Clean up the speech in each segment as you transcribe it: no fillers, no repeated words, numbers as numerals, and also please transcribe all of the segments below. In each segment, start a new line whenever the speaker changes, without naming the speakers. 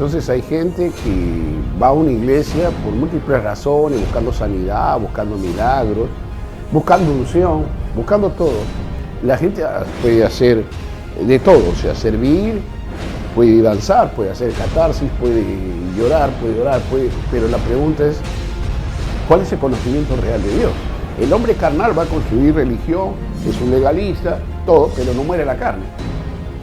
Entonces hay gente que va a una iglesia por múltiples razones, buscando sanidad, buscando milagros, buscando unción, buscando todo. La gente puede hacer de todo, o sea, servir, puede danzar, puede hacer catarsis, puede llorar, pero la pregunta es, ¿cuál es el conocimiento real de Dios? El hombre carnal va a construir religión, es un legalista, todo, pero no muere la carne.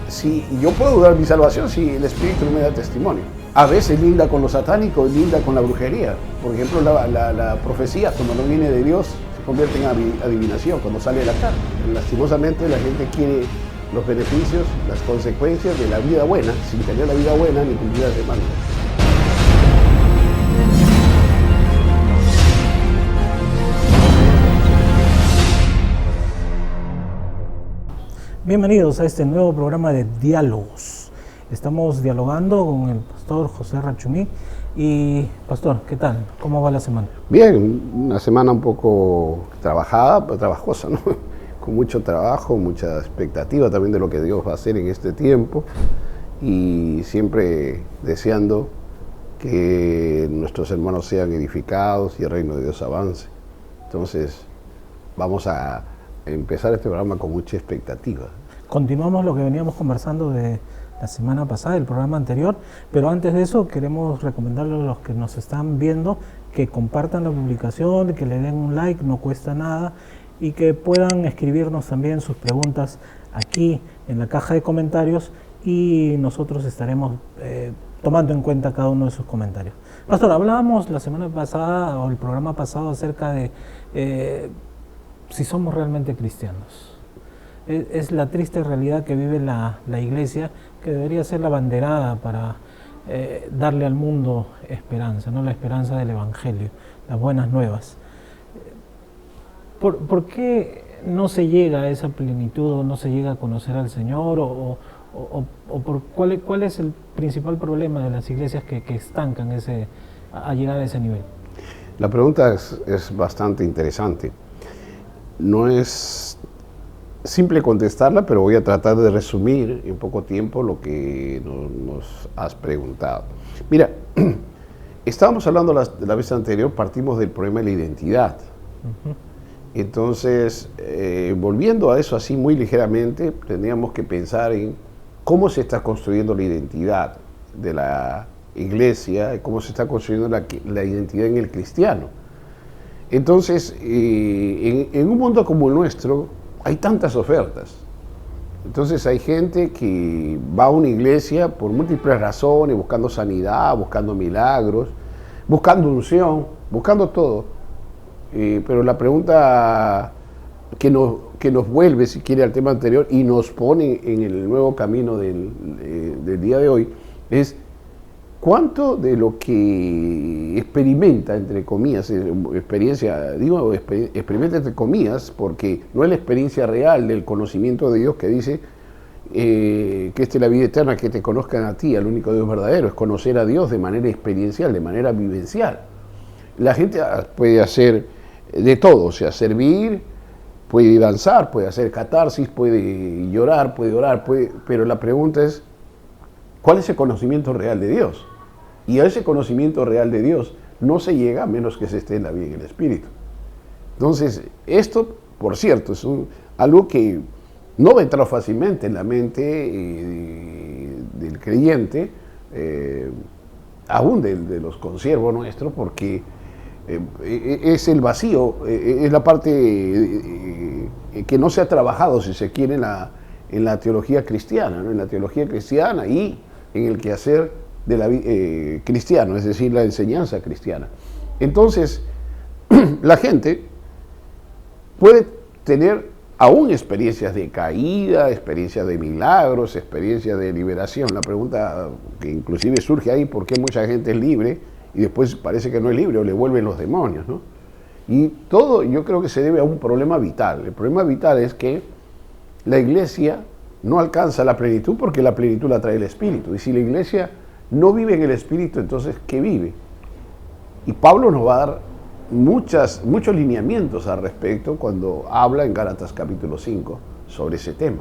Si yo puedo dudar mi salvación si el Espíritu no me da testimonio. A veces linda con lo satánico, linda con la brujería. Por ejemplo, la profecía, cuando no viene de Dios, se convierte en adivinación, cuando sale de la carne. Lastimosamente la gente quiere los beneficios, las consecuencias de la vida buena, sin tener la vida buena ni cumplir las demandas.
Bienvenidos a este nuevo programa de Diálogos. Estamos dialogando con el pastor José Rachumí. Y pastor, ¿qué tal? ¿Cómo va la semana?
Bien, una semana un poco trabajada, pero trabajosa, ¿no? Con mucho trabajo, mucha expectativa también de lo que Dios va a hacer en este tiempo y siempre deseando que nuestros hermanos sean edificados y el reino de Dios avance. Entonces, vamos a empezar este programa con mucha expectativa.
Continuamos lo que veníamos conversando de la semana pasada, el programa anterior, pero antes de eso queremos recomendarle a los que nos están viendo que compartan la publicación, que le den un like, no cuesta nada, y que puedan escribirnos también sus preguntas aquí en la caja de comentarios y nosotros estaremos tomando en cuenta cada uno de sus comentarios. Pastor, hablábamos la semana pasada o el programa pasado acerca de si somos realmente cristianos. Es la triste realidad que vive la iglesia, que debería ser la banderada para darle al mundo esperanza, ¿no? La esperanza del Evangelio, las buenas nuevas. ¿Por qué no se llega a esa plenitud o no se llega a conocer al Señor? ¿Cuál es el principal problema de las iglesias que estancan a llegar a ese nivel?
La pregunta es bastante interesante. No es simple contestarla, pero voy a tratar de resumir en poco tiempo lo que nos has preguntado. Mira, estábamos hablando la vez anterior, partimos del problema de la identidad. Uh-huh. Entonces, volviendo a eso así muy ligeramente, tendríamos que pensar en cómo se está construyendo la identidad de la iglesia, cómo se está construyendo la identidad en el cristiano. Entonces, en un mundo como el nuestro, hay tantas ofertas. Entonces hay gente que va a una iglesia por múltiples razones, buscando sanidad, buscando milagros, buscando unción, buscando todo. Pero la pregunta que nos vuelve, si quiere, al tema anterior y nos pone en el nuevo camino del día de hoy es ¿cuánto de lo que experimenta, entre comillas, experiencia, digo experimenta entre comillas, porque no es la experiencia real del conocimiento de Dios que dice que esta es la vida eterna, que te conozcan a ti, al único Dios verdadero, es conocer a Dios de manera experiencial, de manera vivencial. La gente puede hacer de todo, o sea, servir, puede danzar, puede hacer catarsis, puede llorar, pero la pregunta es, ¿cuál es el conocimiento real de Dios? Y a ese conocimiento real de Dios no se llega a menos que se esté en la vida y en el Espíritu. Entonces, esto, por cierto, es algo que no va a entrar fácilmente en la mente del creyente, aún de los consiervos nuestros, porque es el vacío, es la parte que no se ha trabajado, si se quiere, en la teología cristiana, ¿no? En la teología cristiana y en el quehacer de la cristiano, es decir, la enseñanza cristiana. Entonces, la gente puede tener aún experiencias de caída, experiencias de milagros, experiencias de liberación. La pregunta que inclusive surge ahí, ¿por qué mucha gente es libre y después parece que no es libre o le vuelven los demonios, ¿no? Y todo yo creo que se debe a un problema vital. El problema vital es que la iglesia no alcanza la plenitud porque la plenitud la trae el Espíritu. Y si la iglesia no vive en el Espíritu, entonces, ¿qué vive? Y Pablo nos va a dar muchos lineamientos al respecto cuando habla en Gálatas capítulo 5 sobre ese tema.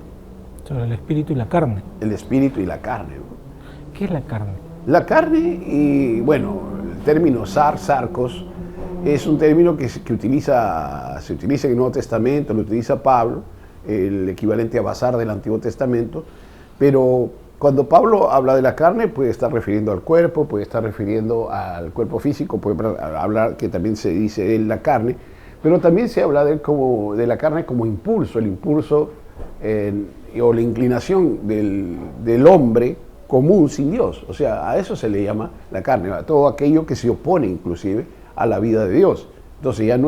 Sobre el espíritu y la carne.
El espíritu y la carne, ¿no?
¿Qué es la carne?
La carne, y bueno, el término sarcos, es un término que se utiliza en el Nuevo Testamento, lo utiliza Pablo, el equivalente a basar del Antiguo Testamento, pero cuando Pablo habla de la carne puede estar refiriendo al cuerpo, puede estar refiriendo al cuerpo físico, puede hablar que también se dice en la carne, pero también se habla de la carne como impulso, el impulso o la inclinación del hombre común sin Dios. O sea, a eso se le llama la carne, a todo aquello que se opone inclusive a la vida de Dios. Entonces ya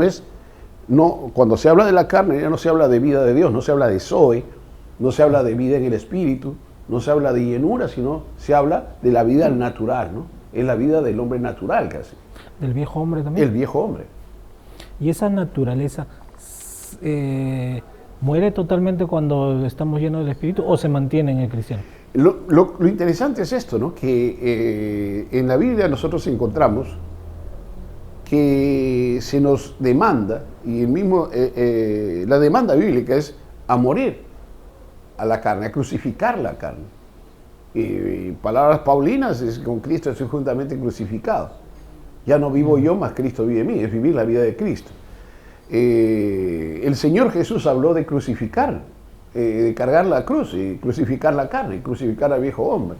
cuando se habla de la carne ya no se habla de vida de Dios, no se habla de Zoe, no se habla de vida en el espíritu, no se habla de llenura, sino se habla de la vida natural, ¿no? Es la vida del hombre natural casi.
¿Del viejo hombre también?
El viejo hombre.
¿Y esa naturaleza muere totalmente cuando estamos llenos del espíritu o se mantiene en el cristiano?
Lo interesante es esto, ¿no? Que en la Biblia nosotros encontramos que se nos demanda, y la demanda bíblica es a morir a la carne, a crucificar la carne. Y palabras paulinas es: con Cristo estoy juntamente crucificado. Ya no vivo yo, mas Cristo vive en mí, es vivir la vida de Cristo. El Señor Jesús habló de crucificar, de cargar la cruz, y crucificar la carne, crucificar al viejo hombre.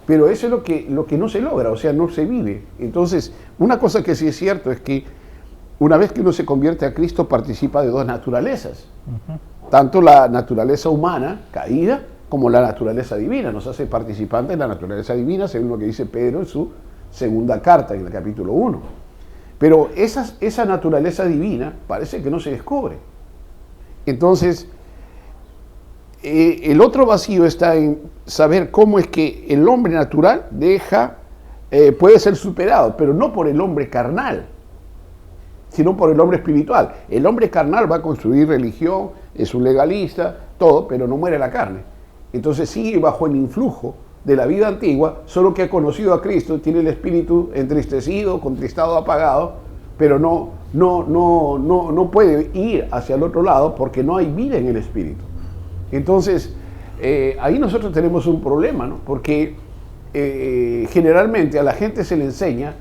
Pero eso es lo que no se logra, o sea, no se vive. Entonces, una cosa que sí es cierto es que una vez que uno se convierte a Cristo, participa de dos naturalezas. Tanto la naturaleza humana caída como la naturaleza divina. Nos hace participantes de la naturaleza divina, según lo que dice Pedro en su segunda carta, en el capítulo 1. Pero esa naturaleza divina parece que no se descubre. Entonces, el otro vacío está en saber cómo es que el hombre natural puede ser superado, pero no por el hombre carnal, sino por el hombre espiritual. El hombre carnal va a construir religión, es un legalista, todo, pero no muere la carne. Entonces sigue bajo el influjo de la vida antigua, solo que ha conocido a Cristo, tiene el espíritu entristecido, contristado, apagado, pero no puede ir hacia el otro lado porque no hay vida en el espíritu. Entonces, ahí nosotros tenemos un problema, ¿no? Porque generalmente a la gente se le enseña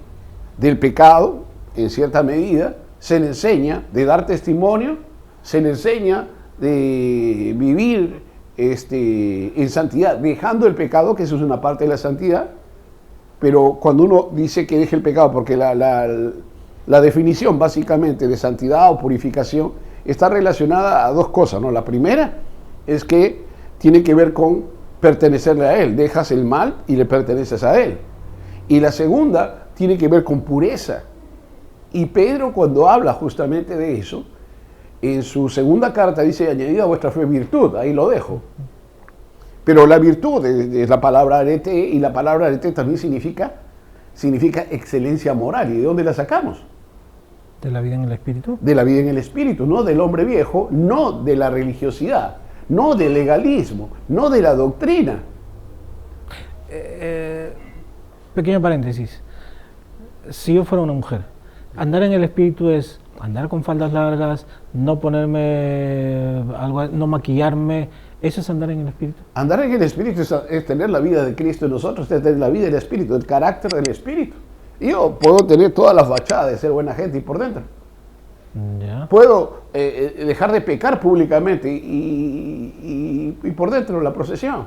del pecado, en cierta medida, se le enseña de dar testimonio, se le enseña de vivir en santidad, dejando el pecado, que eso es una parte de la santidad. Pero cuando uno dice que deje el pecado, porque la definición básicamente de santidad o purificación está relacionada a dos cosas, ¿no? La primera es que tiene que ver con pertenecerle a Él, dejas el mal y le perteneces a Él. Y la segunda tiene que ver con pureza. Y Pedro, cuando habla justamente de eso, en su segunda carta dice: añadida a vuestra fe virtud, ahí lo dejo. Pero la virtud es la palabra arete, y la palabra arete también significa excelencia moral. ¿Y de dónde la sacamos?
¿De la vida en el espíritu? De
la vida en el espíritu, no del hombre viejo, no de la religiosidad, no del legalismo, no de la doctrina.
Pequeño paréntesis. Si yo fuera una mujer, andar en el espíritu es andar con faldas largas, no ponerme algo, no maquillarme. ¿Eso es andar en el espíritu? Andar en el espíritu
es tener la vida de Cristo en nosotros, es tener la vida del espíritu, el carácter del espíritu. Yo puedo tener todas las fachadas de ser buena gente y por dentro.
Ya.
Puedo dejar de pecar públicamente y por dentro la procesión.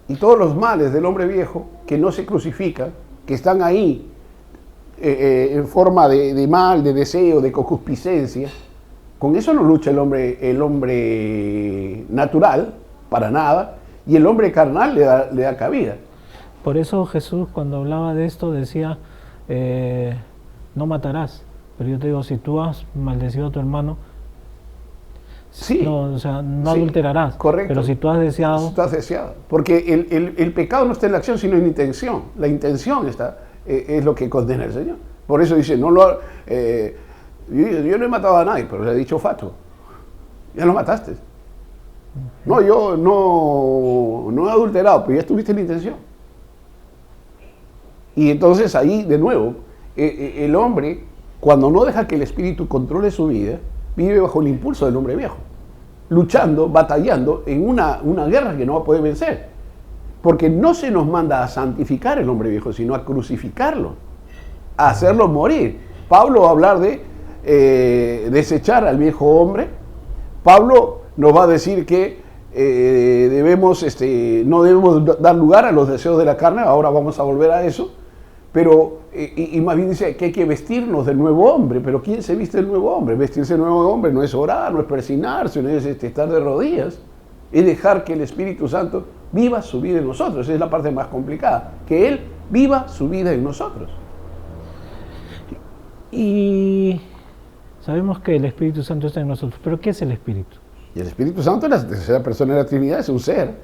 Y todos los males del hombre viejo que no se crucifican, que están ahí en forma de mal, de deseo, de concupiscencia, con eso no lucha el hombre natural, para nada, y el hombre carnal le da cabida.
Por eso Jesús, cuando hablaba de esto, decía, no matarás. Pero yo te digo, si tú has maldecido a tu hermano,
sí,
no adulterarás.
Correcto.
Pero si tú has deseado...
Tú has deseado. Porque el pecado no está en la acción, sino en la intención. La intención es lo que condena el Señor. Por eso dice, yo no he matado a nadie, pero le he dicho fato. Ya lo mataste. No, yo no he adulterado, pero ya tuviste la intención. Y entonces ahí, de nuevo, el hombre, cuando no deja que el espíritu controle su vida, vive bajo el impulso del hombre viejo, luchando, batallando en una guerra que no va a poder vencer. Porque no se nos manda a santificar el hombre viejo, sino a crucificarlo, a hacerlo morir. Pablo va a hablar de desechar al viejo hombre. Pablo nos va a decir que no debemos dar lugar a los deseos de la carne. Ahora vamos a volver a eso. Pero, y más bien dice que hay que vestirnos del nuevo hombre. Pero ¿quién se viste del nuevo hombre? Vestirse del nuevo hombre no es orar, no es persignarse, no es estar de rodillas. Es dejar que el Espíritu Santo viva su vida en nosotros. Esa es la parte más complicada. Que Él viva su vida en nosotros.
Y sabemos que el Espíritu Santo está en nosotros. ¿Pero qué es el Espíritu?
Y el Espíritu Santo, la tercera persona de la Trinidad, es un ser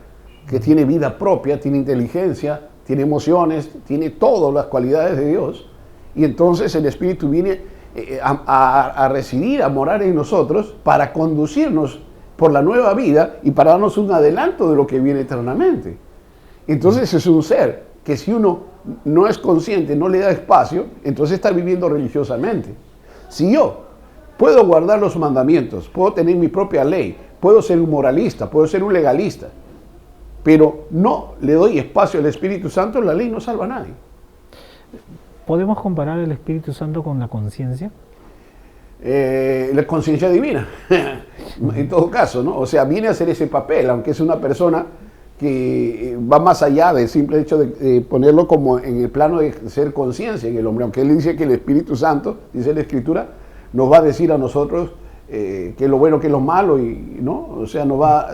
que tiene vida propia, tiene inteligencia, tiene emociones, tiene todas las cualidades de Dios. Y entonces el Espíritu viene a residir, a morar en nosotros para conducirnos por la nueva vida y para darnos un adelanto de lo que viene eternamente. Entonces es un ser que si uno no es consciente, no le da espacio, entonces está viviendo religiosamente. Si yo puedo guardar los mandamientos, puedo tener mi propia ley, puedo ser un moralista, puedo ser un legalista, pero no le doy espacio al Espíritu Santo, la ley no salva a nadie.
¿Podemos comparar el Espíritu Santo con la conciencia?
La conciencia divina, en todo caso, ¿no? O sea, viene a hacer ese papel, aunque es una persona que va más allá del simple hecho de ponerlo como en el plano de ser conciencia en el hombre, aunque él dice que el Espíritu Santo, dice la Escritura, nos va a decir a nosotros qué es lo bueno, qué es lo malo, y ¿no? O sea,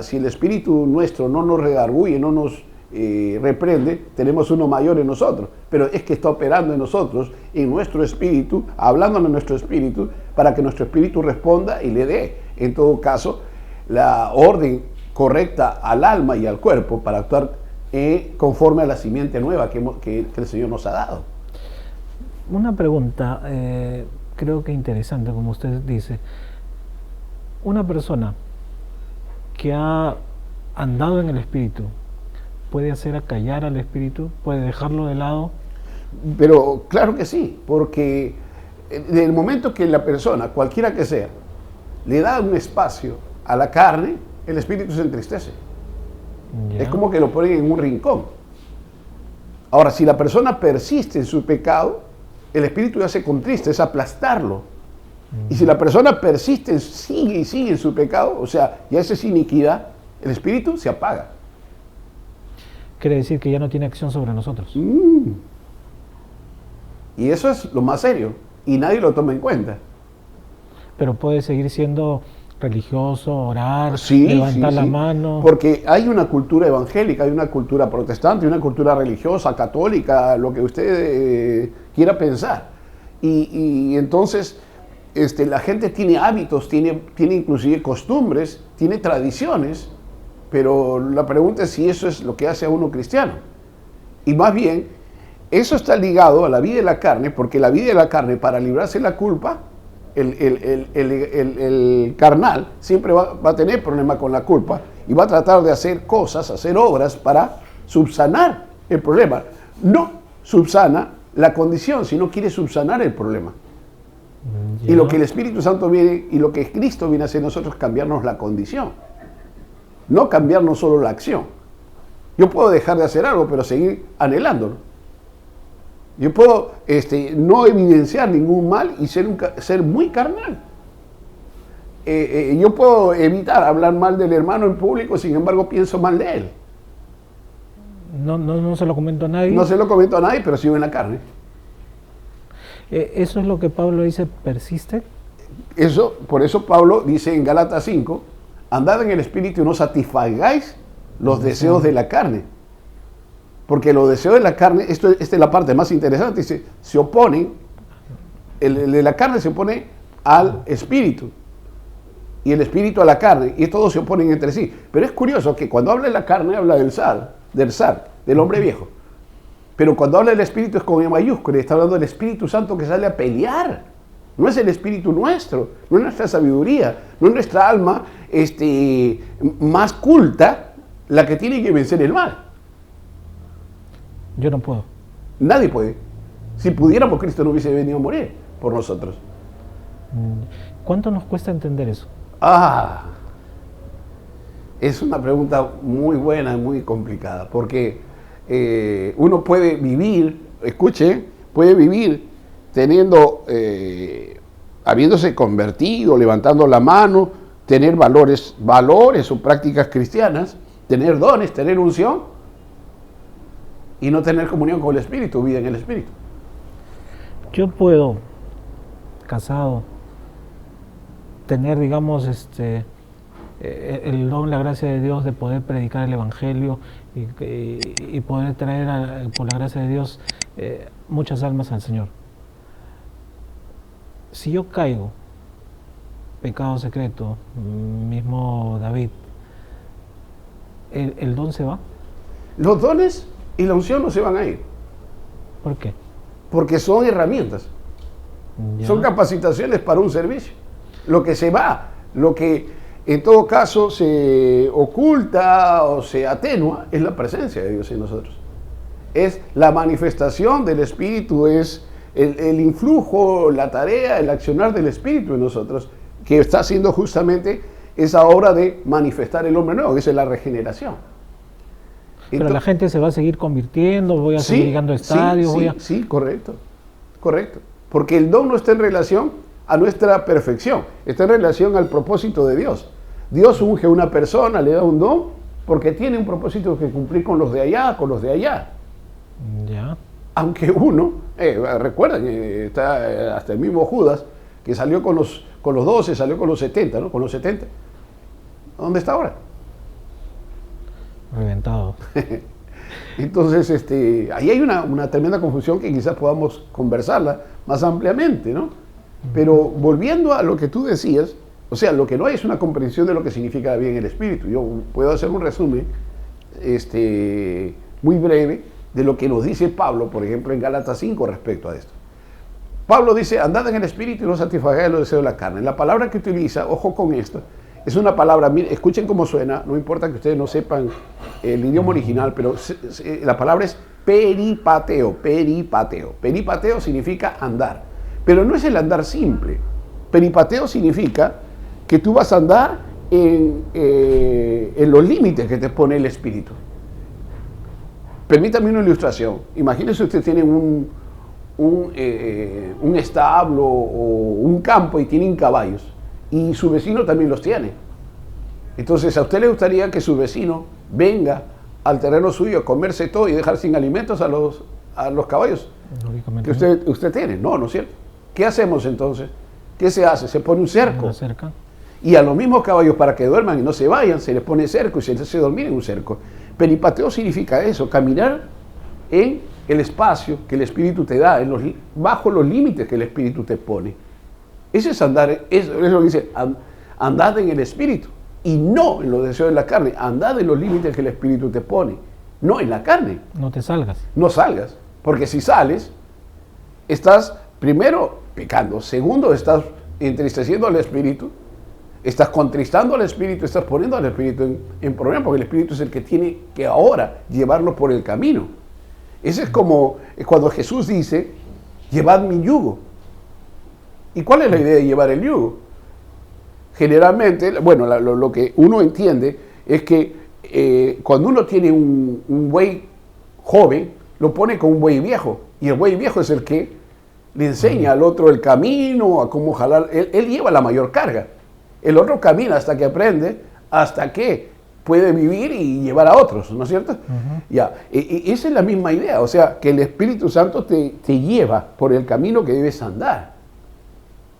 si el Espíritu nuestro no nos redarguye, no nos reprende, tenemos uno mayor en nosotros, pero es que está operando en nosotros, en nuestro espíritu, hablándonos en nuestro espíritu, para que nuestro espíritu responda y le dé, en todo caso, la orden correcta al alma y al cuerpo para actuar conforme a la simiente nueva que el Señor nos ha dado.
Una pregunta, creo que interesante, como usted dice. Una persona que ha andado en el Espíritu, ¿puede hacer acallar al Espíritu? ¿Puede dejarlo de lado?
Pero claro que sí, porque en el momento que la persona, cualquiera que sea, le da un espacio a la carne, el Espíritu se entristece.
Ya.
Es como que lo ponen en un rincón. Ahora, si la persona persiste en su pecado, el Espíritu ya se contrista, es aplastarlo. Y si la persona persiste, sigue y sigue en su pecado, o sea, ya esa es iniquidad, el Espíritu se apaga.
Quiere decir que ya no tiene acción sobre nosotros.
Y eso es lo más serio, y nadie lo toma en cuenta.
Pero puede seguir siendo religioso, orar,
Sí,
levantar
sí,
la
sí.
mano.
Porque hay una cultura evangélica, hay una cultura protestante, hay una cultura religiosa, católica, lo que usted quiera pensar. Y entonces la gente tiene hábitos, tiene inclusive costumbres, tiene tradiciones, pero la pregunta es si eso es lo que hace a uno cristiano. Y más bien, eso está ligado a la vida de la carne, porque la vida de la carne, para librarse de la culpa, el carnal siempre va a tener problema con la culpa y va a tratar de hacer cosas, hacer obras para subsanar el problema. No subsana la condición, sino quiere subsanar el problema.
Ya.
Y lo que el Espíritu Santo viene, y lo que Cristo viene a hacer nosotros es cambiarnos la condición, no cambiarnos solo la acción. Yo puedo dejar de hacer algo, pero seguir anhelándolo. Yo puedo no evidenciar ningún mal y ser muy carnal. Yo puedo evitar hablar mal del hermano en público, sin embargo pienso mal de él.
No se lo comento a nadie.
No se lo comento a nadie, pero sigo en la carne.
Eso es lo que Pablo dice, persiste.
Por eso Pablo dice en Gálatas 5, andad en el Espíritu y no satisfagáis los deseos de la carne. Porque los deseos de la carne, esta es la parte más interesante, dice, se oponen, el de la carne se opone al espíritu, y el espíritu a la carne, y todos se oponen entre sí. Pero es curioso que cuando habla de la carne, habla del hombre viejo. Pero cuando habla del espíritu es con E mayúscula, está hablando del Espíritu Santo que sale a pelear. No es el espíritu nuestro, no es nuestra sabiduría, no es nuestra alma más culta la que tiene que vencer el mal.
Yo no puedo.
Nadie puede. Si pudiéramos, Cristo no hubiese venido a morir por nosotros.
¿Cuánto nos cuesta entender eso?
Es una pregunta muy buena y muy complicada, porque uno puede vivir, escuche, puede vivir teniendo, habiéndose convertido, levantando la mano, tener valores o prácticas cristianas, tener dones, tener unción y no tener comunión con el Espíritu, vida en el Espíritu.
Yo puedo, casado, tener, digamos, el don, la gracia de Dios de poder predicar el Evangelio y poder traer, por la gracia de Dios, muchas almas al Señor. Si yo caigo, pecado secreto, mismo David, ¿el don se va?
Los dones y la unción no se van a ir.
¿Por qué?
Porque son herramientas,
¿Ya?
son capacitaciones para un servicio. Lo que se va, lo que en todo caso se oculta o se atenúa es la presencia de Dios en nosotros. Es la manifestación del Espíritu, es el influjo, la tarea, el accionar del Espíritu en nosotros, que está haciendo justamente esa obra de manifestar el hombre nuevo, que es la regeneración.
Pero la gente se va a seguir convirtiendo, voy a seguir llegando a estadios.
Sí, correcto. Porque el don no está en relación a nuestra perfección, está en relación al propósito de Dios. Dios unge a una persona, le da un don, porque tiene un propósito que cumplir con los de allá, con los de allá.
Ya.
Aunque uno, recuerden, está hasta el mismo Judas, que salió con los 12, salió con los 70, ¿no? Con los 70. ¿Dónde está ahora?
Reventado.
Entonces, ahí hay una tremenda confusión que quizás podamos conversarla más ampliamente, ¿no? Pero volviendo a lo que tú decías, o sea, lo que no hay es una comprensión de lo que significa la vida en el Espíritu. Yo puedo hacer un resumen muy breve de lo que nos dice Pablo, por ejemplo, en Gálatas 5 respecto a esto. Pablo dice, andad en el Espíritu y no satisfagáis los deseos de la carne. La palabra que utiliza, ojo con esto, es una palabra, miren, escuchen cómo suena, no importa que ustedes no sepan el idioma original, pero la palabra es peripateo. Peripateo significa andar, pero no es el andar simple. Peripateo significa que tú vas a andar en los límites que te pone el Espíritu. Permítame una ilustración. Imagínense usted tiene un establo o un campo y tienen caballos. Y su vecino también los tiene. Entonces, ¿a usted le gustaría que su vecino venga al terreno suyo a comerse todo y dejar sin alimentos a los caballos que usted tiene? No, ¿no es cierto? ¿Qué hacemos entonces? ¿Qué se hace? Se pone un cerco. Y a los mismos caballos, para que duerman y no se vayan, se les pone cerco y se les hace dormir en un cerco. Peripateo significa eso, caminar en el espacio que el Espíritu te da, bajo los límites que el Espíritu te pone. Ese es andar, es lo que dice, andad en el Espíritu y no en los deseos de la carne. Andad en los límites que el Espíritu te pone, no en la carne.
No te salgas.
No salgas, porque si sales, estás primero pecando, segundo estás entristeciendo al Espíritu, estás contristando al Espíritu, estás poniendo al Espíritu en problema, porque el Espíritu es el que tiene que ahora llevarlo por el camino. Ese es como cuando Jesús dice, llevad mi yugo. ¿Y cuál es la idea de llevar el yugo? Generalmente, bueno, lo que uno entiende es que cuando uno tiene un buey joven, lo pone con un buey viejo, y el buey viejo es el que le enseña al otro el camino, a cómo jalar. Él lleva la mayor carga. El otro camina hasta que aprende, hasta que puede vivir y llevar a otros, ¿no es cierto? Ya, esa es la misma idea, o sea, que el Espíritu Santo te lleva por el camino que debes andar.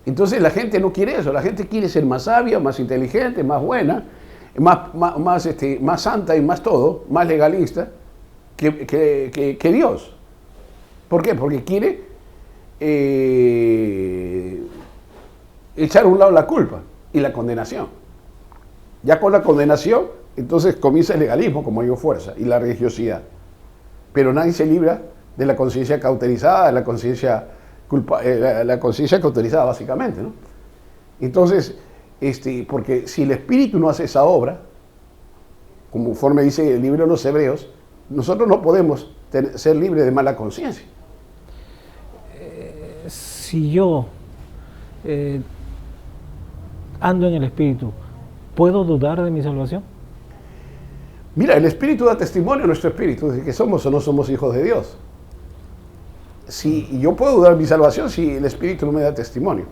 Entonces la gente no quiere eso, la gente quiere ser más sabia, más inteligente, más buena, más santa y más todo, más legalista que Dios. ¿Por qué? Porque quiere echar a un lado la culpa y la condenación. Ya con la condenación, entonces comienza el legalismo como mayor fuerza y la religiosidad. Pero nadie se libra de la conciencia cauterizada, de la conciencia cauterizada básicamente, ¿no? Entonces, porque si el Espíritu no hace esa obra, conforme dice el libro de los Hebreos, nosotros no podemos ser libres de mala conciencia.
Si yo ando en el Espíritu, ¿puedo dudar de mi salvación?
Mira, el Espíritu da testimonio a nuestro espíritu de que somos o no somos hijos de Dios. Si yo puedo dudar mi salvación si el Espíritu no me da testimonio.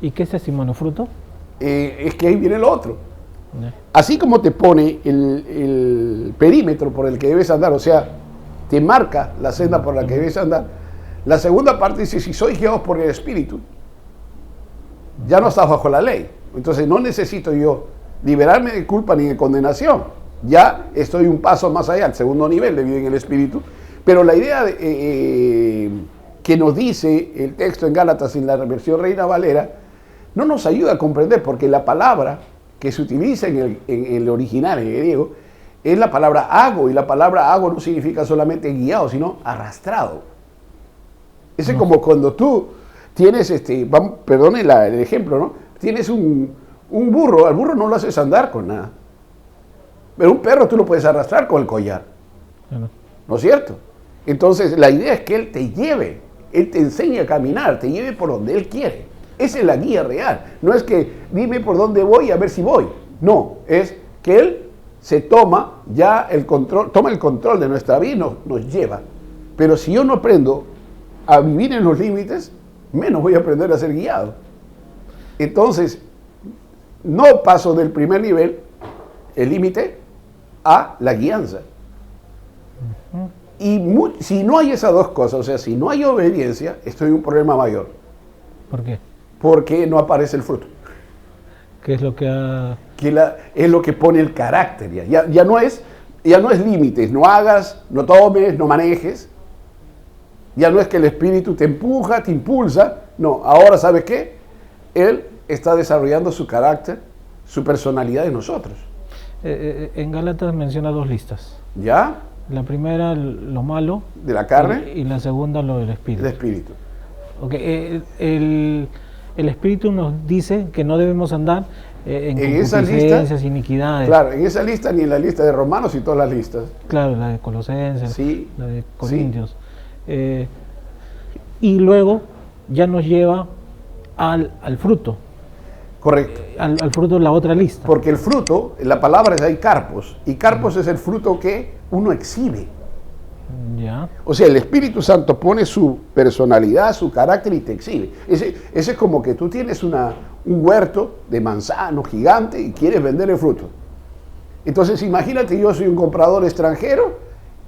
¿Y qué es testimonio? ¿Fruto?
Es que ahí viene lo otro. Así como te pone el perímetro por el que debes andar, o sea, te marca la senda por la que debes andar, la segunda parte dice, si sois guiados por el Espíritu, ya no estás bajo la ley. Entonces no necesito yo liberarme de culpa ni de condenación. Ya estoy un paso más allá, el segundo nivel de vida en el Espíritu. Pero la idea que nos dice el texto en Gálatas en la versión Reina Valera no nos ayuda a comprender, porque la palabra que se utiliza en el original, en el griego, es la palabra hago, y la palabra hago no significa solamente guiado, sino arrastrado. Ese es como cuando tú tienes, perdone el ejemplo, ¿no? Tienes un burro, al burro no lo haces andar con nada. Pero un perro tú lo puedes arrastrar con el collar. ¿No es cierto? Entonces la idea es que él te lleve, él te enseñe a caminar, te lleve por donde él quiere. Esa es la guía real. No es que dime por dónde voy a ver si voy. No, es que él se toma ya el control de nuestra vida y nos lleva. Pero si yo no aprendo a vivir en los límites, menos voy a aprender a ser guiado. Entonces, no paso del primer nivel, el límite, a la guianza. Y si no hay esas dos cosas, o sea, si no hay obediencia, estoy en un problema mayor.
¿Por qué?
Porque no aparece el fruto.
¿Qué es lo que
es lo que pone el carácter. Ya no es límites, no hagas, no tomes, no manejes. Ya no es que el Espíritu te empuja, te impulsa. No, ahora ¿sabes qué? Él está desarrollando su carácter, su personalidad en nosotros.
En Gálatas menciona dos listas.
¿Ya?
La primera, lo malo.
De la carne.
Y la segunda, lo del Espíritu.
El Espíritu.
Okay, el Espíritu nos dice que no debemos andar en
esa lista,
iniquidades.
Claro, en esa lista ni en la lista de Romanos y todas las listas.
Claro, la de Colosenses,
sí,
la de Corintios. Sí. Y luego ya nos lleva al fruto.
Correcto.
Al fruto de la otra lista.
Porque el fruto, la palabra es ahí carpos, y carpos es el fruto que uno exhibe.
Ya.
O sea, el Espíritu Santo pone su personalidad, su carácter y te exhibe. Ese es como que tú tienes un huerto de manzano gigante y quieres vender el fruto. Entonces imagínate, yo soy un comprador extranjero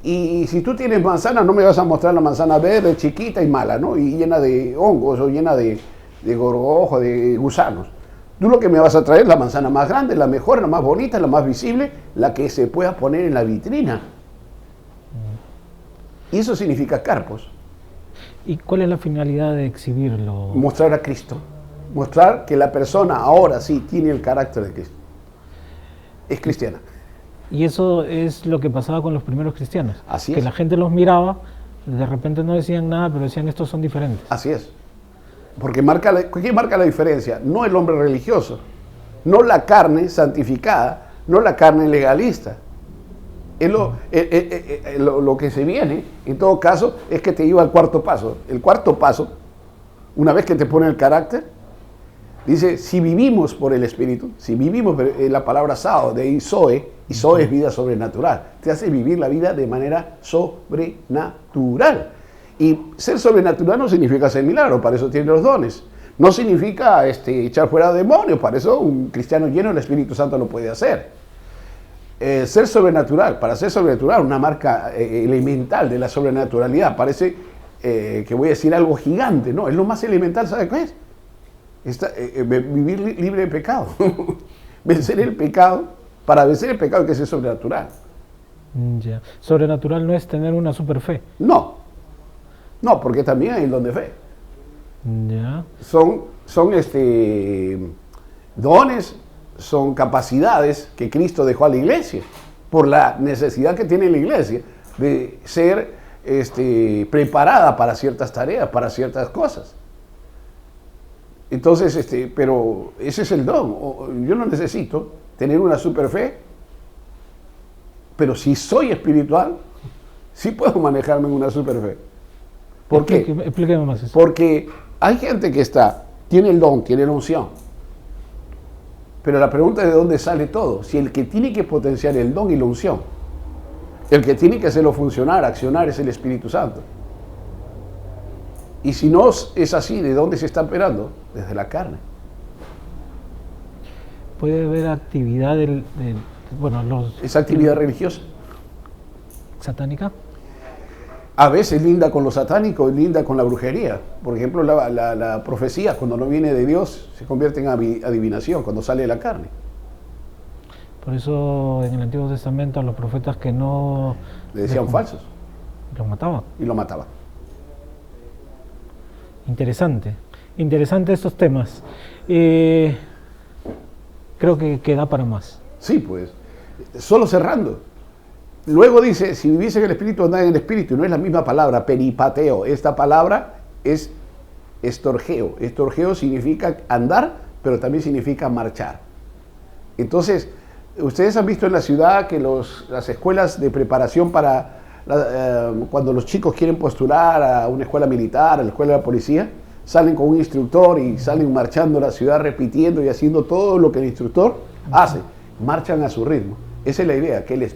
y si tú tienes manzana no me vas a mostrar la manzana verde, chiquita y mala, ¿no? Y llena de hongos o llena de gorgojos, de gusanos. Tú lo que me vas a traer es la manzana más grande, la mejor, la más bonita, la más visible, la que se pueda poner en la vitrina. Y eso significa carpos.
¿Y cuál es la finalidad de exhibirlo?
Mostrar a Cristo. Mostrar que la persona ahora sí tiene el carácter de Cristo. Es cristiana.
Y eso es lo que pasaba con los primeros cristianos.
Así es.
Que la gente los miraba, de repente no decían nada, pero decían estos son diferentes.
Así es. Porque ¿qué marca la diferencia? No el hombre religioso, no la carne santificada, no la carne legalista. Es lo que se viene, en todo caso, es que te lleva al cuarto paso. El cuarto paso, una vez que te pone el carácter, dice, si vivimos por el Espíritu, si vivimos, la palabra sao, de ahí zoe, y zoe es vida sobrenatural, te hace vivir la vida de manera sobrenatural. Y ser sobrenatural no significa ser milagro, para eso tiene los dones. No significa echar fuera demonios, para eso un cristiano lleno del Espíritu Santo lo puede hacer. Ser sobrenatural, para ser sobrenatural, una marca elemental de la sobrenaturalidad, parece que voy a decir algo gigante, no, es lo más elemental, ¿sabe qué es? Vivir libre de pecado, vencer el pecado, para vencer el pecado hay que ser sobrenatural.
Ya. Sobrenatural no es tener una super fe.
No, porque también hay el don de fe.
Ya.
Son dones, son capacidades que Cristo dejó a la iglesia, por la necesidad que tiene la iglesia de ser preparada para ciertas tareas, para ciertas cosas. Entonces, pero ese es el don. Yo no necesito tener una super fe, pero si soy espiritual, sí puedo manejarme en una super fe. ¿Por qué?
Explíqueme más eso.
Porque hay gente que tiene el don, tiene la unción, Pero la pregunta es de dónde sale todo. Si el que tiene que potenciar el don y la unción, el que tiene que hacerlo funcionar, accionar, es el Espíritu Santo. Y si no es así, ¿de dónde se está operando? Desde la carne.
Puede haber actividad
Esa actividad religiosa.
satánica.
A veces linda con lo satánico y linda con la brujería. Por ejemplo, la profecía, cuando no viene de Dios, se convierte en adivinación, cuando sale de la carne.
Por eso en el Antiguo Testamento a los profetas que no...
Le decían falsos.
Los mataban.
Y lo mataban.
Interesante. Interesante estos temas. Creo que da para más.
Sí, pues. Solo cerrando. Luego dice, si viviese en el Espíritu, andad en el Espíritu. No es la misma palabra, peripateo. Esta palabra es estorgeo. Estorgeo significa andar, pero también significa marchar. Entonces, ustedes han visto en la ciudad que las escuelas de preparación para cuando los chicos quieren postular a una escuela militar, a la escuela de la policía, salen con un instructor y salen marchando a la ciudad repitiendo y haciendo todo lo que el instructor hace. Marchan a su ritmo. Esa es la idea, que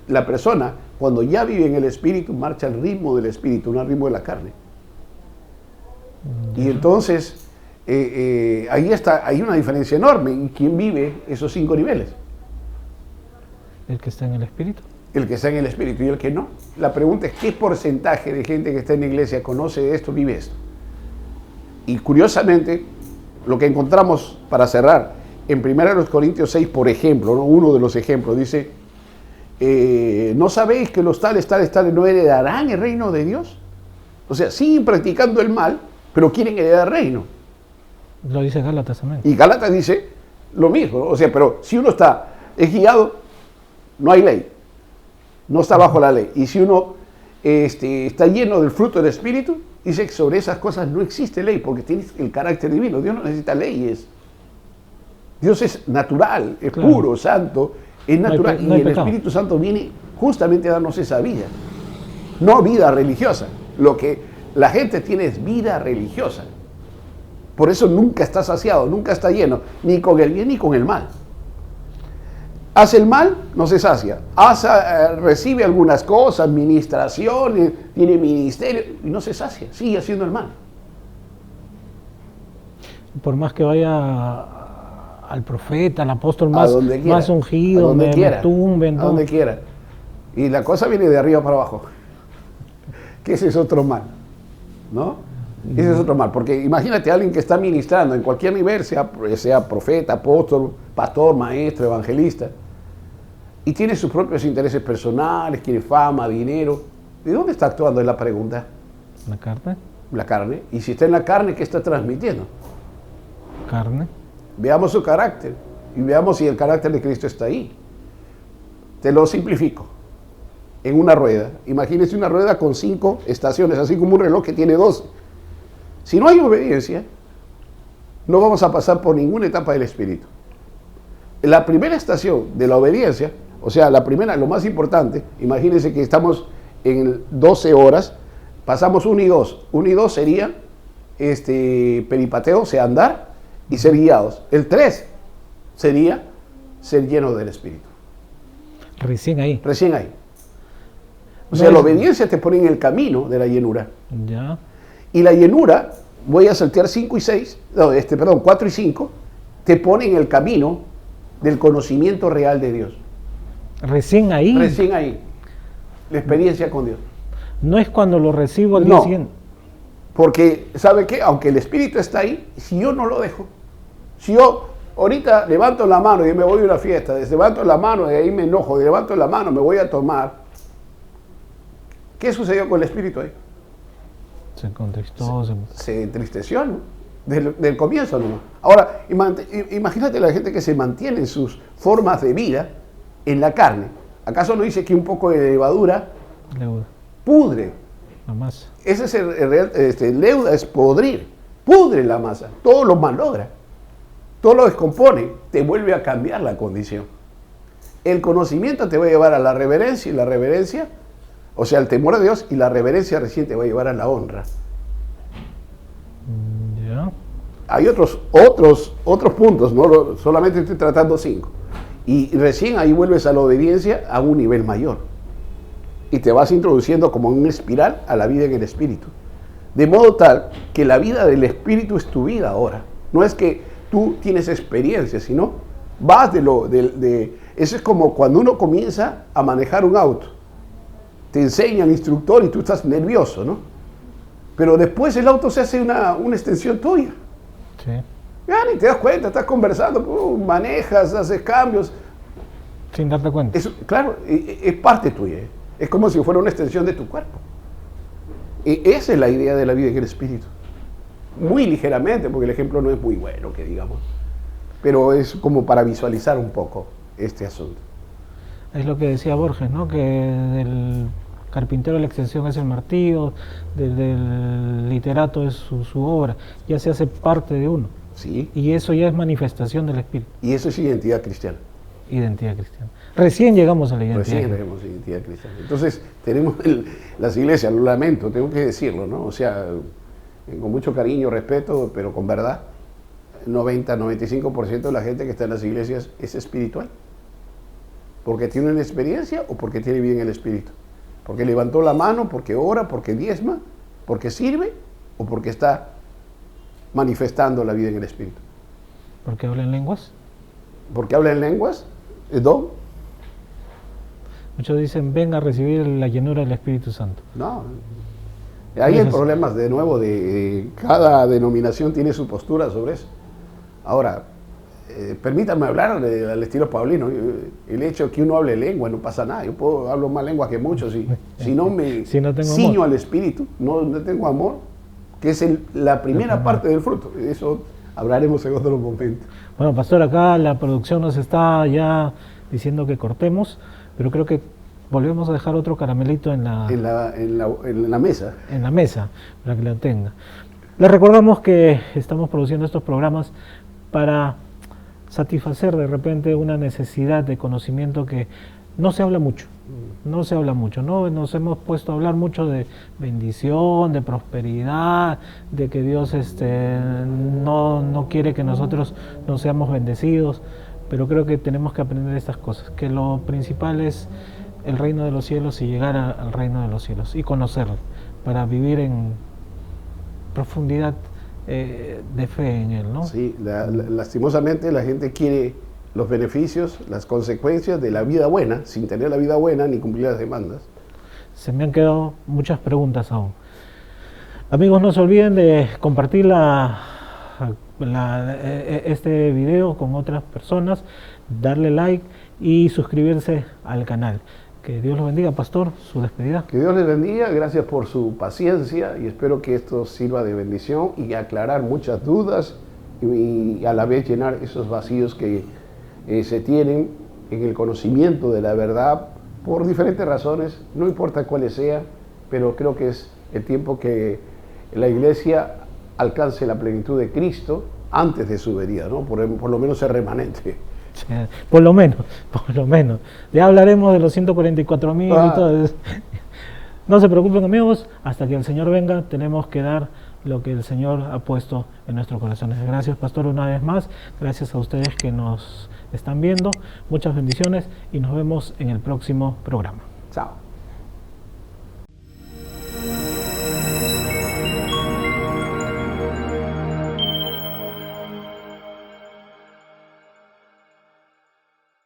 la persona, cuando ya vive en el Espíritu, marcha al ritmo del Espíritu, no al ritmo de la carne. Y entonces, hay una diferencia enorme en quién vive esos 5 niveles.
El que está en el Espíritu.
El que está en el Espíritu y el que no. La pregunta es, ¿qué porcentaje de gente que está en la iglesia conoce esto, vive esto? Y curiosamente, lo que encontramos, para cerrar, en 1 Corintios 6, por ejemplo, ¿no? Uno de los ejemplos, dice, ¿no sabéis que los tales no heredarán el reino de Dios? O sea, siguen practicando el mal, pero quieren heredar el reino.
Lo dice Gálatas también.
Y Gálatas dice lo mismo, ¿no? O sea, pero si uno es guiado, no hay ley, no está bajo la ley. Y si uno está lleno del fruto del Espíritu, dice que sobre esas cosas no existe ley, porque tiene el carácter divino. Dios no necesita leyes. Dios es natural, es
claro,
puro, santo, es natural.
No hay
y el
pecado.
Espíritu Santo viene justamente a darnos esa vida. No vida religiosa. Lo que la gente tiene es vida religiosa. Por eso nunca está saciado, nunca está lleno, ni con el bien ni con el mal. Hace el mal, no se sacia. Recibe algunas cosas, administraciones, tiene ministerio, y no se sacia, sigue haciendo el mal.
Por más que vaya al profeta, al apóstol más ungido,
a donde quiera,
tumben,
a donde quiera. Y la cosa viene de arriba para abajo. Que ese es otro mal, ¿no? Ese es otro mal, porque imagínate a alguien que está ministrando en cualquier nivel, sea profeta, apóstol, pastor, maestro, evangelista, y tiene sus propios intereses personales, quiere fama, dinero. ¿De dónde está actuando? Es la pregunta.
¿La carne?
La carne. Y si está en la carne, ¿qué está transmitiendo?
Carne.
Veamos su carácter y veamos si el carácter de Cristo está ahí. Te lo simplifico. En una rueda. Imagínense una rueda con 5 estaciones, así como un reloj que tiene 12. Si no hay obediencia, no vamos a pasar por ninguna etapa del Espíritu. La primera estación de la obediencia, o sea, la primera, lo más importante, imagínense que estamos en 12 horas, pasamos 1 y 2. 1 y 2 sería peripateo, o sea, andar y ser guiados. El 3 sería ser lleno del Espíritu.
Recién ahí.
Recién ahí. O sea, la obediencia te pone en el camino de la llenura.
Ya.
Y la llenura, voy a saltear 4 y 5, te pone en el camino del conocimiento real de Dios.
Recién ahí.
Recién ahí. La experiencia con Dios.
No es cuando lo recibo al día siguiente.
Porque, ¿sabe qué? Aunque el Espíritu está ahí, si yo no lo dejo, si yo ahorita levanto la mano y me voy a una fiesta, levanto la mano y ahí me enojo, levanto la mano, me voy a tomar, ¿qué sucedió con el Espíritu ahí?
Se contristó.
Se entristeció, ¿no? Del comienzo, ¿no? Ahora, imagínate la gente que se mantiene en sus formas de vida en la carne. ¿Acaso no dice que un poco de levadura pudre?
La masa.
Ese es el real, leuda es podrir, pudre la masa, todo lo malogra, todo lo descompone, te vuelve a cambiar la condición. El conocimiento te va a llevar a la reverencia y la reverencia, o sea, el temor a Dios, y la reverencia recién te va a llevar a la honra.
Ya.
hay otros puntos, no solamente estoy tratando 5. Y recién ahí vuelves a la obediencia a un nivel mayor. Y te vas introduciendo como en una espiral a la vida en el espíritu. De modo tal que la vida del espíritu es tu vida ahora. No es que tú tienes experiencia, sino vas eso es como cuando uno comienza a manejar un auto. Te enseña el instructor y tú estás nervioso, ¿no? Pero después el auto se hace una extensión tuya.
Sí.
Ya ni te das cuenta, estás conversando, manejas, haces cambios.
Sin darte cuenta.
Claro, es parte tuya. Es como si fuera una extensión de tu cuerpo. Y esa es la idea de la vida en el espíritu. Muy ligeramente, porque el ejemplo no es muy bueno, que digamos. Pero es como para visualizar un poco este asunto.
Es lo que decía Borges, ¿no? Que del carpintero la extensión es el martillo, del literato es su obra, ya se hace parte de uno.
Sí.
Y eso ya es manifestación del espíritu.
Y eso es identidad cristiana.
Identidad cristiana. Recién llegamos a la identidad.
Recién llegamos a la identidad cristiana. Entonces, tenemos las iglesias, lo lamento, tengo que decirlo, ¿no? O sea, con mucho cariño, respeto, pero con verdad, 90-95% de la gente que está en las iglesias es espiritual. Porque tiene una experiencia o porque tiene bien el espíritu. Porque levantó la mano, porque ora, porque diezma, porque sirve o porque está manifestando la vida en el espíritu.
¿Porque habla en lenguas?
Porque habla en lenguas, es don.
Muchos dicen, ven a recibir la llenura del Espíritu Santo.
No. Ahí hay problemas de nuevo, cada denominación tiene su postura sobre eso. Ahora, permítanme hablar al estilo paulino. El hecho de que uno hable lengua no pasa nada. Yo hablo más lengua que muchos. Si no me ciño al espíritu, no tengo amor, que es la primera parte del fruto. Eso hablaremos en otro momento.
Bueno, pastor, acá la producción nos está ya diciendo que cortemos, pero creo que volvemos a dejar otro caramelito en la
mesa.
En la mesa, para que lo tenga. Les recordamos que estamos produciendo estos programas para satisfacer de repente una necesidad de conocimiento que no se habla mucho. No se habla mucho, ¿no? Nos hemos puesto a hablar mucho de bendición, de prosperidad, de que Dios no quiere que nosotros no seamos bendecidos, pero creo que tenemos que aprender estas cosas, que lo principal es el reino de los cielos y llegar al reino de los cielos y conocerlo, para vivir en profundidad de fe en Él, ¿no?
Sí, lastimosamente la gente quiere los beneficios, las consecuencias de la vida buena, sin tener la vida buena ni cumplir las demandas.
Se me han quedado muchas preguntas aún. Amigos, no se olviden de compartir este video con otras personas, darle like y suscribirse al canal. Que Dios los bendiga, pastor, su despedida.
Que Dios les bendiga, gracias por su paciencia y espero que esto sirva de bendición y aclarar muchas dudas y a la vez llenar esos vacíos que se tienen en el conocimiento de la verdad por diferentes razones, no importa cuáles sean, pero creo que es el tiempo que la iglesia alcance la plenitud de Cristo antes de su venida, ¿no? Por lo menos ser remanente.
Sí, por lo menos. Ya hablaremos de los 144,000 y todo eso. No se preocupen, amigos, hasta que el Señor venga tenemos que dar lo que el Señor ha puesto en nuestros corazones. Gracias, pastor, una vez más. Gracias a ustedes que nos están viendo. Muchas bendiciones y nos vemos en el próximo programa.
Chao.